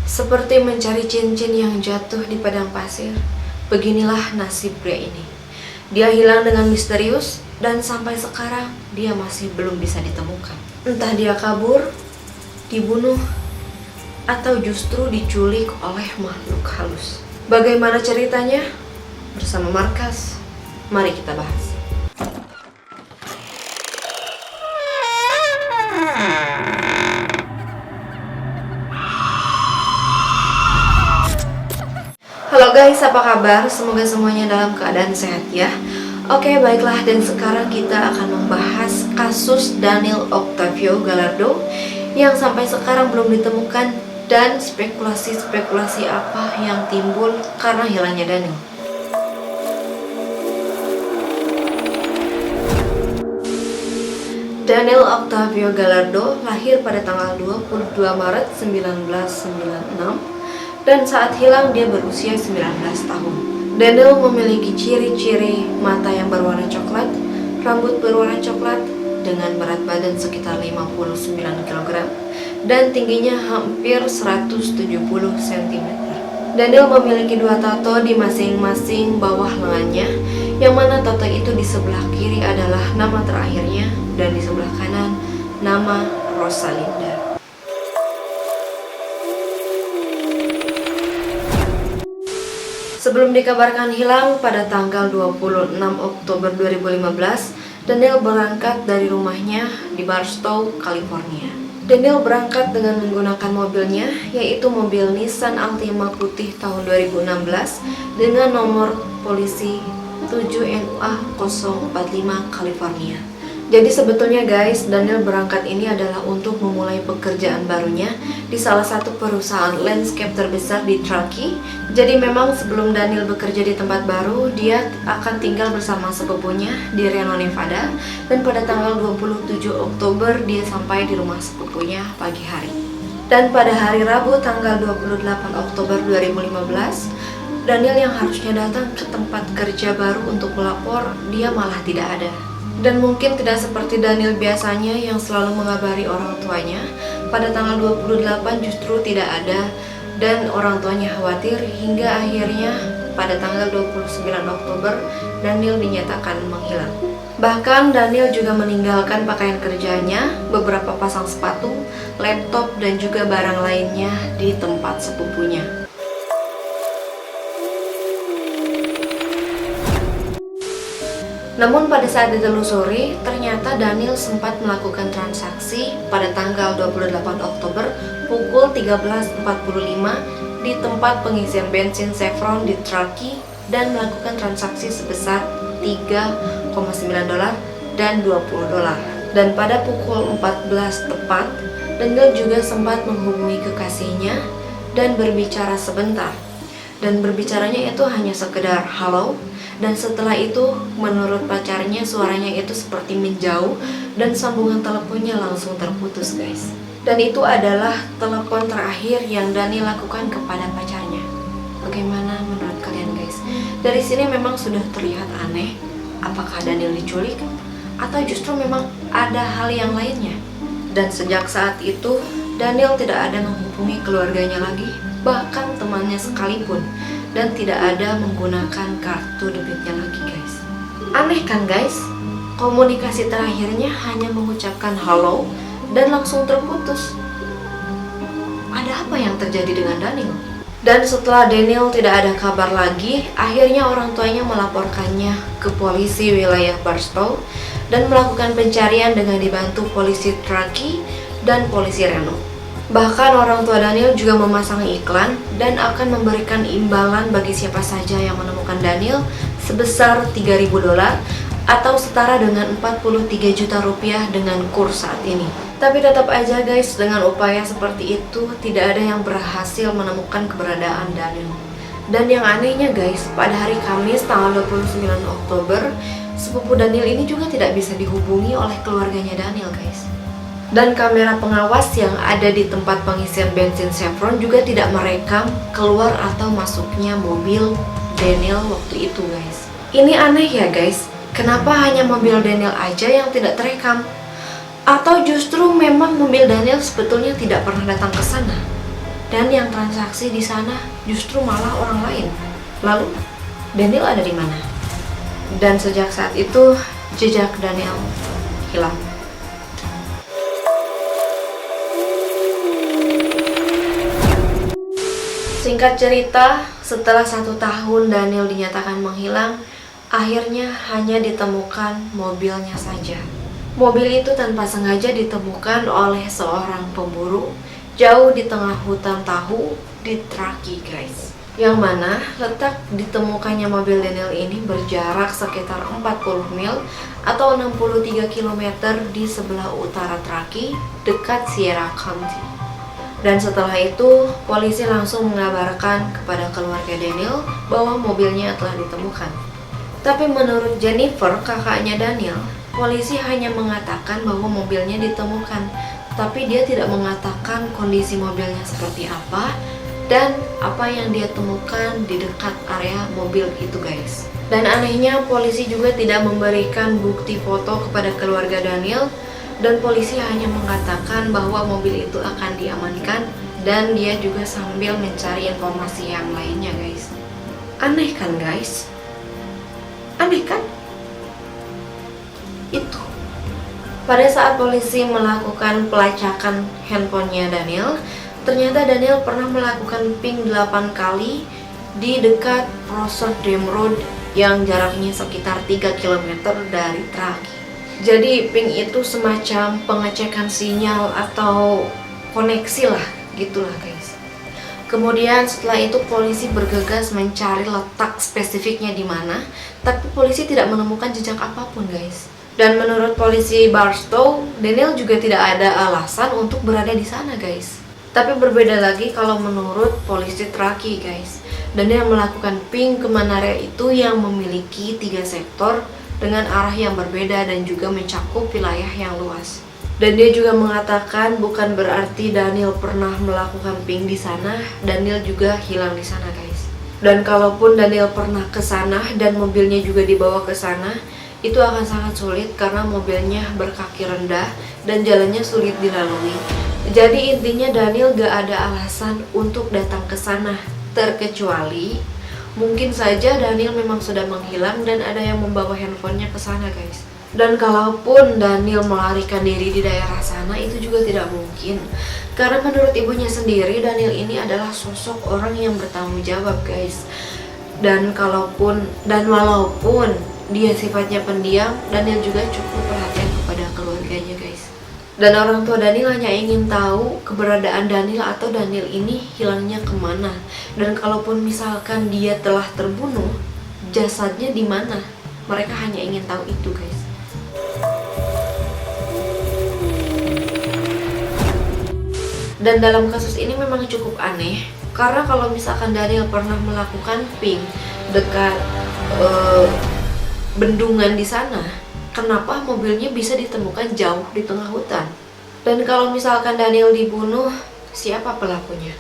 Seperti mencari cincin yang jatuh di padang pasir, beginilah nasib pria ini. Dia hilang dengan misterius dan sampai sekarang dia masih belum bisa ditemukan. Entah dia kabur, dibunuh, atau justru diculik oleh makhluk halus. Bagaimana ceritanya? Bersama Markas, mari kita bahas. Halo guys, apa kabar? Semoga semuanya dalam keadaan sehat ya. Oke, baiklah, dan sekarang kita akan membahas kasus Daniel Octavio Gallardo yang sampai sekarang belum ditemukan dan spekulasi-spekulasi apa yang timbul karena hilangnya Daniel. Daniel Octavio Gallardo lahir pada tanggal 22 Maret 1996 dan saat hilang dia berusia 19 tahun. Daniel memiliki ciri-ciri mata yang berwarna coklat, rambut berwarna coklat, dengan berat badan sekitar 59 kg dan tingginya hampir 170 cm. Daniel memiliki 2 tato di masing-masing bawah lengannya, yang mana tato itu di sebelah kiri adalah nama terakhirnya dan di sebelah kanan nama Rosalinda. Sebelum dikabarkan hilang pada tanggal 26 Oktober 2015, Daniel berangkat dari rumahnya di Barstow, California. Daniel berangkat dengan menggunakan mobilnya, yaitu mobil Nissan Altima putih tahun 2016 dengan nomor polisi 7NUA 045 California. Jadi sebetulnya guys, Daniel berangkat ini adalah untuk memulai pekerjaan barunya di salah satu perusahaan landscape terbesar di Truckee. Jadi memang sebelum Daniel bekerja di tempat baru, dia akan tinggal bersama sepupunya di Reno, Nevada. Dan pada tanggal 27 Oktober dia sampai di rumah sepupunya pagi hari. Dan pada hari Rabu tanggal 28 Oktober 2015, Daniel yang harusnya datang ke tempat kerja baru untuk melapor, dia malah tidak ada. Dan mungkin tidak seperti Daniel biasanya yang selalu mengabari orang tuanya, pada tanggal 28 justru tidak ada dan orang tuanya khawatir hingga akhirnya pada tanggal 29 Oktober Daniel dinyatakan menghilang. Bahkan Daniel juga meninggalkan pakaian kerjanya, beberapa pasang sepatu, laptop dan juga barang lainnya di tempat sepupunya. Namun pada saat ditelusuri, ternyata Daniel sempat melakukan transaksi pada tanggal 28 Oktober pukul 13.45 di tempat pengisian bensin Chevron di Truckee dan melakukan transaksi sebesar $3,9 dan $20. Dan pada pukul 14 tepat, Daniel juga sempat menghubungi kekasihnya dan berbicara sebentar. Dan berbicaranya itu hanya sekedar halo. Dan setelah itu, menurut pacarnya, suaranya itu seperti menjauh dan sambungan teleponnya langsung terputus guys. Dan itu adalah telepon terakhir yang Daniel lakukan kepada pacarnya. Bagaimana menurut kalian guys? Dari sini memang sudah terlihat aneh. Apakah Daniel diculik? Atau justru memang ada hal yang lainnya? Dan sejak saat itu, Daniel tidak ada menghubungi keluarganya lagi, bahkan temannya sekalipun, dan tidak ada menggunakan kartu debitnya lagi guys. Aneh kan guys? Komunikasi terakhirnya hanya mengucapkan halo dan langsung terputus. Ada apa yang terjadi dengan Daniel? Dan setelah Daniel tidak ada kabar lagi, akhirnya orang tuanya melaporkannya ke polisi wilayah Barstow dan melakukan pencarian dengan dibantu polisi Truckee dan polisi Reno. Bahkan orang tua Daniel juga memasang iklan dan akan memberikan imbalan bagi siapa saja yang menemukan Daniel sebesar $3.000 atau setara dengan 43 juta rupiah dengan kurs saat ini. Tapi tetap aja guys, dengan upaya seperti itu tidak ada yang berhasil menemukan keberadaan Daniel. Dan yang anehnya guys, pada hari Kamis tanggal 29 Oktober, sepupu Daniel ini juga tidak bisa dihubungi oleh keluarganya Daniel guys. Dan kamera pengawas yang ada di tempat pengisian bensin Chevron juga tidak merekam keluar atau masuknya mobil Daniel waktu itu guys. Ini aneh ya guys, kenapa hanya mobil Daniel aja yang tidak terekam? Atau justru memang mobil Daniel sebetulnya tidak pernah datang ke sana? Dan yang transaksi di sana justru malah orang lain. Lalu Daniel ada di mana? Dan sejak saat itu jejak Daniel hilang. Singkat cerita, setelah 1 tahun Daniel dinyatakan menghilang, akhirnya hanya ditemukan mobilnya saja. Mobil itu tanpa sengaja ditemukan oleh seorang pemburu jauh di tengah hutan tahu di Truckee, guys. Yang mana letak ditemukannya mobil Daniel ini berjarak sekitar 40 mil atau 63 km di sebelah utara Truckee, dekat Sierra County. Dan setelah itu, polisi langsung mengabarkan kepada keluarga Daniel bahwa mobilnya telah ditemukan. Tapi menurut Jennifer, kakaknya Daniel, polisi hanya mengatakan bahwa mobilnya ditemukan, tapi dia tidak mengatakan kondisi mobilnya seperti apa dan apa yang dia temukan di dekat area mobil itu, guys. Dan anehnya, polisi juga tidak memberikan bukti foto kepada keluarga Daniel, dan polisi hanya mengatakan bahwa mobil itu akan diamankan, dan dia juga sambil mencari informasi yang lainnya, guys. Aneh kan, guys? Aneh kan? Itu pada saat polisi melakukan pelacakan handphonenya Daniel, ternyata Daniel pernah melakukan ping 8 kali di dekat Rotterdam Road yang jaraknya sekitar 3 km dari Truckee. Jadi ping itu semacam pengecekan sinyal atau koneksi lah, gitulah guys. Kemudian setelah itu polisi bergegas mencari letak spesifiknya di mana, tapi polisi tidak menemukan jejak apapun, guys. Dan menurut polisi Barstow, Daniel juga tidak ada alasan untuk berada di sana, guys. Tapi berbeda lagi kalau menurut polisi Truckee, guys. Daniel melakukan ping ke Menara itu yang memiliki 3 sektor dengan arah yang berbeda dan juga mencakup wilayah yang luas. Dan dia juga mengatakan bukan berarti Daniel pernah melakukan ping di sana, Daniel juga hilang di sana, guys. Dan kalaupun Daniel pernah ke sana dan mobilnya juga dibawa ke sana, itu akan sangat sulit karena mobilnya berkaki rendah dan jalannya sulit dilalui. Jadi intinya Daniel gak ada alasan untuk datang ke sana, terkecuali mungkin saja Daniel memang sudah menghilang dan ada yang membawa handphonenya ke sana, guys. Dan kalaupun Daniel melarikan diri di daerah sana, itu juga tidak mungkin. Karena menurut ibunya sendiri, Daniel ini adalah sosok orang yang bertanggung jawab, guys. Dan walaupun dia sifatnya pendiam, Daniel juga cukup perhatian kepada keluarganya, guys. Dan orang tua Daniel hanya ingin tahu keberadaan Daniel atau Daniel ini hilangnya kemana. Dan kalaupun misalkan dia telah terbunuh, jasadnya di mana? Mereka hanya ingin tahu itu, guys. Dan dalam kasus ini memang cukup aneh, karena kalau misalkan Daniel pernah melakukan ping dekat bendungan di sana, kenapa mobilnya bisa ditemukan jauh di tengah hutan? Dan kalau misalkan Daniel dibunuh, siapa pelakunya?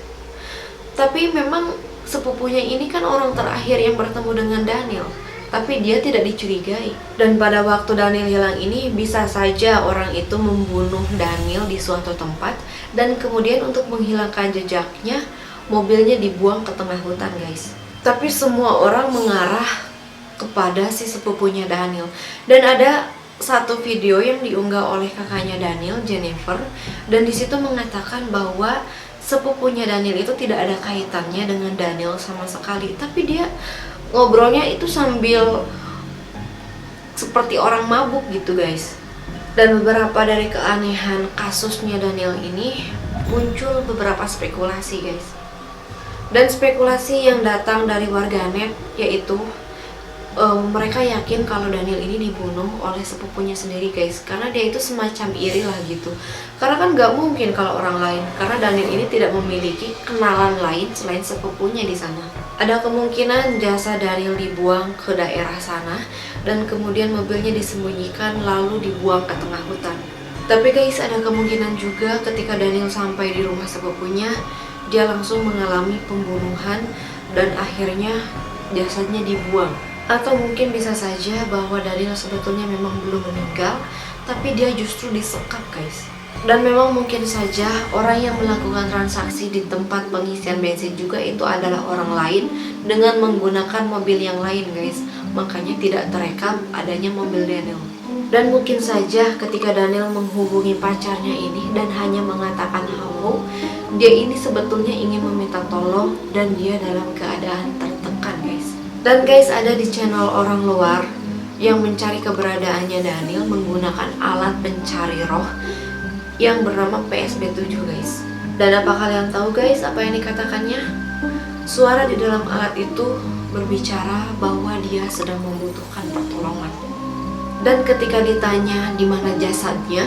Tapi memang sepupunya ini kan orang terakhir yang bertemu dengan Daniel, tapi dia tidak dicurigai. Dan pada waktu Daniel hilang ini, bisa saja orang itu membunuh Daniel di suatu tempat, dan kemudian untuk menghilangkan jejaknya, mobilnya dibuang ke tengah hutan, guys. Tapi semua orang mengarah kepada si sepupunya Daniel. Dan ada satu video yang diunggah oleh kakaknya Daniel, Jennifer, dan disitu mengatakan bahwa sepupunya Daniel itu tidak ada kaitannya dengan Daniel sama sekali, tapi dia ngobrolnya itu sambil seperti orang mabuk gitu, guys. Dan beberapa dari keanehan kasusnya Daniel ini muncul beberapa spekulasi, guys. Dan spekulasi yang datang dari warganet yaitu mereka yakin kalau Daniel ini dibunuh oleh sepupunya sendiri, guys, karena dia itu semacam iri lah gitu. Karena kan gak mungkin kalau orang lain, karena Daniel ini tidak memiliki kenalan lain selain sepupunya di sana. Ada kemungkinan jasad Daniel dibuang ke daerah sana dan kemudian mobilnya disembunyikan lalu dibuang ke tengah hutan. Tapi guys, ada kemungkinan juga ketika Daniel sampai di rumah sepupunya, dia langsung mengalami pembunuhan dan akhirnya jasadnya dibuang. Atau mungkin bisa saja bahwa Daniel sebetulnya memang belum meninggal, tapi dia justru disekap, guys. Dan memang mungkin saja orang yang melakukan transaksi di tempat pengisian bensin juga itu adalah orang lain dengan menggunakan mobil yang lain guys. Makanya tidak terekam adanya mobil Daniel. Dan mungkin saja ketika Daniel menghubungi pacarnya ini dan hanya mengatakan halo, dia ini sebetulnya ingin meminta tolong dan dia dalam keadaan tertekan guys. Dan guys, ada di channel orang luar yang mencari keberadaannya Daniel menggunakan alat pencari roh yang bernama PSB7 guys. Dan apa kalian tahu guys apa yang dikatakannya? Suara di dalam alat itu berbicara bahwa dia sedang membutuhkan pertolongan. Dan ketika ditanya di mana jasadnya,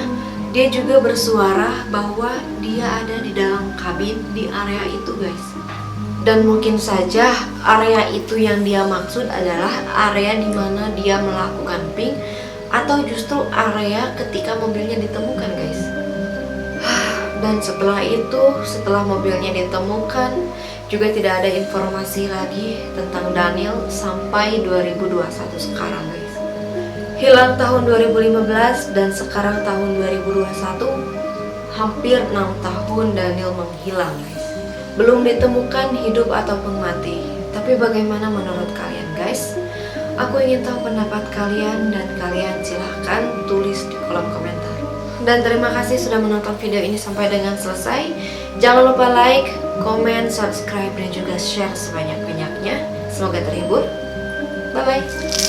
dia juga bersuara bahwa dia ada di dalam kabin di area itu guys. Dan mungkin saja area itu yang dia maksud adalah area di mana dia melakukan ping, atau justru area ketika mobilnya ditemukan guys. Dan setelah itu, setelah mobilnya ditemukan, juga tidak ada informasi lagi tentang Daniel sampai 2021 sekarang guys. Hilang tahun 2015 dan sekarang tahun 2021, hampir 6 tahun Daniel menghilang guys. Belum ditemukan hidup ataupun mati. Tapi bagaimana menurut kalian guys? Aku ingin tahu pendapat kalian dan kalian silahkan tulis di kolom komentar. Dan terima kasih sudah menonton video ini sampai dengan selesai. Jangan lupa like, komen, subscribe, dan juga share sebanyak-banyaknya. Semoga terhibur. Bye-bye.